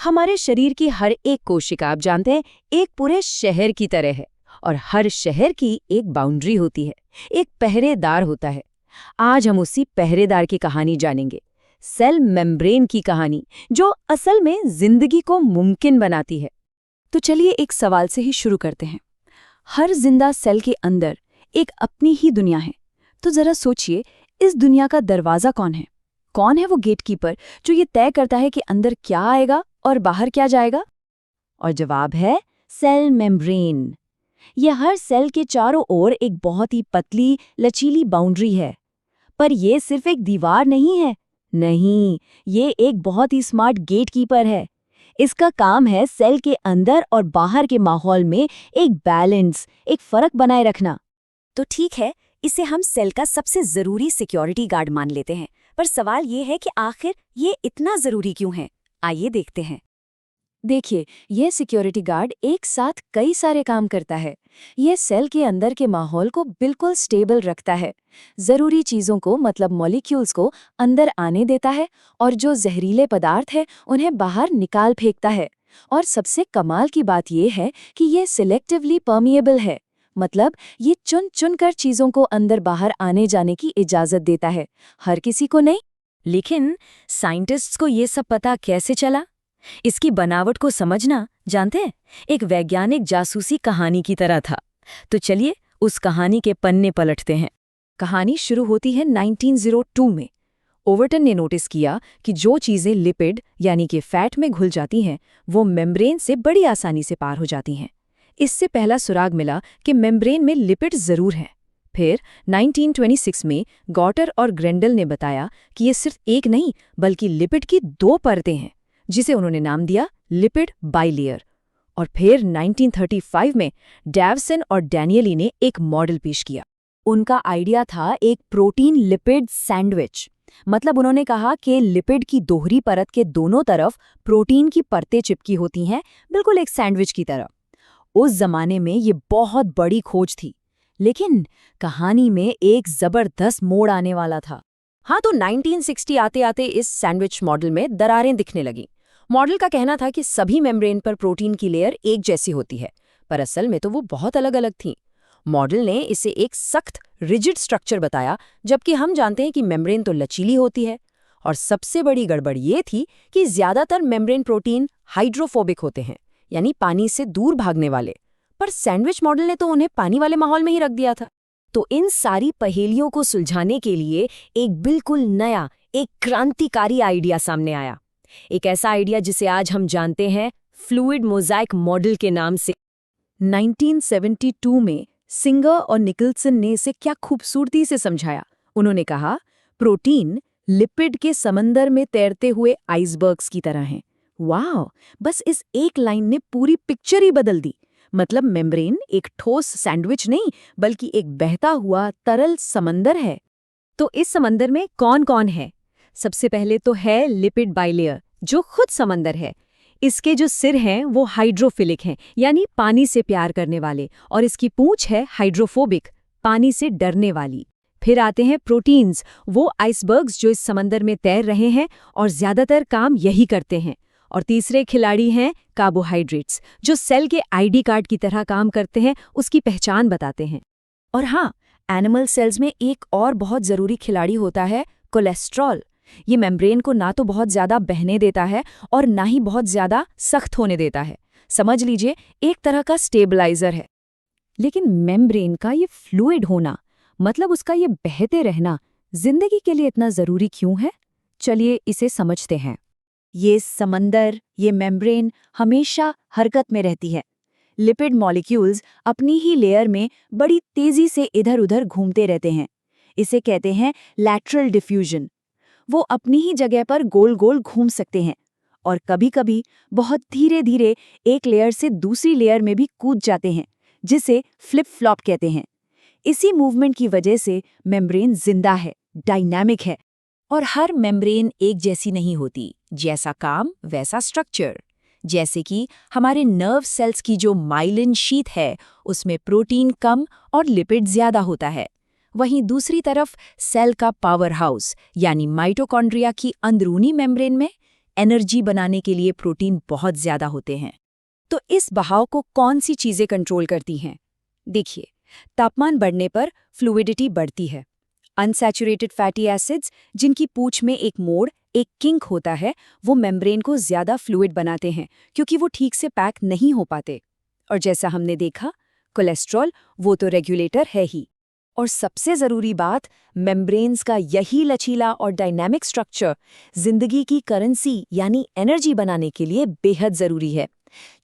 हमारे शरीर की हर एक कोशिका, आप जानते हैं, एक पूरे शहर की तरह है और हर शहर की एक बाउंड्री होती है, एक पहरेदार होता है। आज हम उसी पहरेदार की कहानी जानेंगे, सेल मेम्ब्रेन की कहानी, जो असल में जिंदगी को मुमकिन बनाती है। तो चलिए एक सवाल से ही शुरू करते हैं। हर जिंदा सेल के अंदर एक अपनी ही दुनिया है। तो जरा सोचिए, इस दुनिया का दरवाजा कौन है? कौन है वो गेटकीपर जो ये तय करता है कि अंदर क्या आएगा और बाहर क्या जाएगा? और जवाब है सेल मेम्ब्रेन। यह हर सेल के चारों ओर एक बहुत ही पतली, लचीली बाउंड्री है। पर यह सिर्फ एक दीवार नहीं है। नहीं, ये एक बहुत ही स्मार्ट गेटकीपर है। इसका काम है सेल के अंदर और बाहर के माहौल में एक बैलेंस, एक फर्क बनाए रखना। तो ठीक है, इसे हम सेल का सबसे जरूरी सिक्योरिटी गार्ड मान लेते हैं। पर सवाल ये है कि आखिर ये इतना जरूरी क्यों है? आइए देखते हैं। देखिए, यह सिक्योरिटी गार्ड एक साथ कई सारे काम करता है। यह सेल के अंदर के माहौल को बिल्कुल स्टेबल रखता है, जरूरी चीजों को मतलब मॉलिक्यूल्स को अंदर आने देता है और जो जहरीले पदार्थ है उन्हें बाहर निकाल फेंकता है। और सबसे कमाल की बात यह है कि यह सिलेक्टिवली परमिएबल है, मतलब ये चुन चुन कर चीजों को अंदर बाहर आने जाने की इजाजत देता है, हर किसी को नहीं। लेकिन साइंटिस्ट्स को ये सब पता कैसे चला? इसकी बनावट को समझना, जानते हैं, एक वैज्ञानिक जासूसी कहानी की तरह था। तो चलिए उस कहानी के पन्ने पलटते हैं। कहानी शुरू होती है 1902 में। ओवर्टन ने नोटिस किया कि जो चीजें लिपिड यानी कि फैट में घुल जाती हैं, वो मेम्ब्रेन से बड़ी आसानी से पार हो जाती हैं। इससे पहला सुराग मिला कि मेम्ब्रेन में लिपिड जरूर हैं। फिर 1926 में गॉटर और ग्रेंडल ने बताया कि ये सिर्फ एक नहीं बल्कि लिपिड की 2 परतें हैं, जिसे उन्होंने नाम दिया लिपिड बाइलेयर। और फिर 1935 में डैवसन और डैनियली ने एक मॉडल पेश किया। उनका आइडिया था एक प्रोटीन लिपिड सैंडविच। मतलब उन्होंने कहा कि लिपिड की दोहरी परत के दोनों तरफ प्रोटीन की परतें चिपकी होती हैं, बिल्कुल एक सैंडविच की तरह। उस जमाने में ये बहुत बड़ी खोज थी, लेकिन कहानी में एक जबरदस्त मोड़ आने वाला था। हाँ, तो 1960 आते आते इस सैंडविच मॉडल में दरारें दिखने लगीं। मॉडल का कहना था कि सभी मेम्ब्रेन पर प्रोटीन की लेयर एक जैसी होती है, पर असल में तो वो बहुत अलग अलग थीं। मॉडल ने इसे एक सख्त रिजिड स्ट्रक्चर बताया, जबकि हम जानते हैं कि मेम्ब्रेन तो लचीली होती है। और सबसे बड़ी गड़बड़ ये थी कि ज्यादातर मेम्ब्रेन प्रोटीन हाइड्रोफोबिक होते हैं, यानी पानी से दूर भागने वाले। पर सैंडविच मॉडल ने तो उन्हें पानी वाले माहौल में ही रख दिया था। तो इन सारी पहेलियों को सुलझाने के लिए एक बिल्कुल नया, एक क्रांतिकारी आइडिया सामने आया। एक ऐसा आइडिया जिसे आज हम जानते हैं फ्लूइड मोज़ाइक मॉडल के नाम से। 1972 में सिंगर और निकलसन ने इसे क्या खूबसूरती से समझाया। उन्होंने कहा, प्रोटीन लिपिड के समंदर में तैरते हुए आइसबर्ग्स की तरह हैं। वाह! बस इस एक लाइन ने पूरी पिक्चर ही बदल दी। मतलब मेम्ब्रेन एक ठोस सैंडविच नहीं बल्कि एक बहता हुआ तरल समंदर है। तो इस समंदर में कौन कौन है? सबसे पहले तो है लिपिड बाइलेयर, जो खुद समंदर है। इसके जो सिर हैं वो हाइड्रोफिलिक हैं, यानी पानी से प्यार करने वाले, और इसकी पूंछ है हाइड्रोफोबिक, पानी से डरने वाली। फिर आते हैं प्रोटीन्स, वो आइसबर्ग्स जो इस समंदर में तैर रहे हैं और ज्यादातर काम यही करते हैं। और तीसरे खिलाड़ी हैं कार्बोहाइड्रेट्स, जो सेल के आईडी कार्ड की तरह काम करते हैं, उसकी पहचान बताते हैं। और हाँ, एनिमल सेल्स में एक और बहुत जरूरी खिलाड़ी होता है कोलेस्ट्रॉल। ये मेम्ब्रेन को ना तो बहुत ज्यादा बहने देता है और ना ही बहुत ज्यादा सख्त होने देता है। समझ लीजिए, एक तरह का स्टेबलाइजर है। लेकिन मेम्ब्रेन का ये फ्लूइड होना, मतलब उसका ये बहते रहना, जिंदगी के लिए इतना जरूरी क्यों है? चलिए इसे समझते हैं। ये समंदर, ये मेम्ब्रेन हमेशा हरकत में रहती है। लिपिड मॉलिक्यूल्स अपनी ही लेयर में बड़ी तेजी से इधर उधर घूमते रहते हैं। इसे कहते हैं लैटरल डिफ्यूजन। वो अपनी ही जगह पर गोल गोल घूम सकते हैं और कभी-कभी बहुत धीरे धीरे एक लेयर से दूसरी लेयर में भी कूद जाते हैं, जिसे फ्लिप फ्लॉप कहते हैं। इसी मूवमेंट की वजह से मेम्ब्रेन जिंदा है, डायनामिक है। और हर मेम्ब्रेन एक जैसी नहीं होती, जैसा काम वैसा स्ट्रक्चर। जैसे कि हमारे नर्व सेल्स की जो माइलिन शीथ है, उसमें प्रोटीन कम और लिपिड ज्यादा होता है। वहीं दूसरी तरफ सेल का पावर हाउस यानी माइटोकॉन्ड्रिया की अंदरूनी मेम्ब्रेन में एनर्जी बनाने के लिए प्रोटीन बहुत ज्यादा होते हैं। तो इस बहाव को कौन सी चीजें कंट्रोल करती हैं? देखिए, तापमान बढ़ने पर फ्लूइडिटी बढ़ती है। अनसैचुरेटेड फैटी एसिड्स, जिनकी पूंछ में एक मोड़, एक किंक होता है, वो मेम्ब्रेन को ज्यादा फ्लूइड बनाते हैं क्योंकि वो ठीक से पैक नहीं हो पाते। और जैसा हमने देखा, कोलेस्ट्रॉल वो तो रेगुलेटर है ही। और सबसे जरूरी बात, मेम्ब्रेन्स का यही लचीला और डायनामिक स्ट्रक्चर जिंदगी की करेंसी यानी एनर्जी बनाने के लिए बेहद जरूरी है।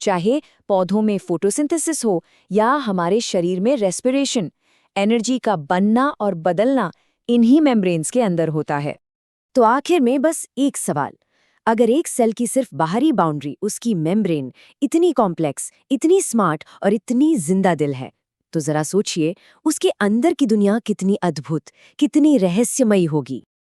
चाहे पौधों में फोटोसिंथेसिस हो या हमारे शरीर में रेस्पिरेशन, एनर्जी का बनना और बदलना इन्हीं मेम्ब्रेन्स के अंदर होता है। तो आखिर में बस एक सवाल, अगर एक सेल की सिर्फ बाहरी बाउंड्री, उसकी मेम्ब्रेन, इतनी कॉम्प्लेक्स, इतनी स्मार्ट और इतनी जिंदा दिल है, तो जरा सोचिए उसके अंदर की दुनिया कितनी अद्भुत, कितनी रहस्यमयी होगी।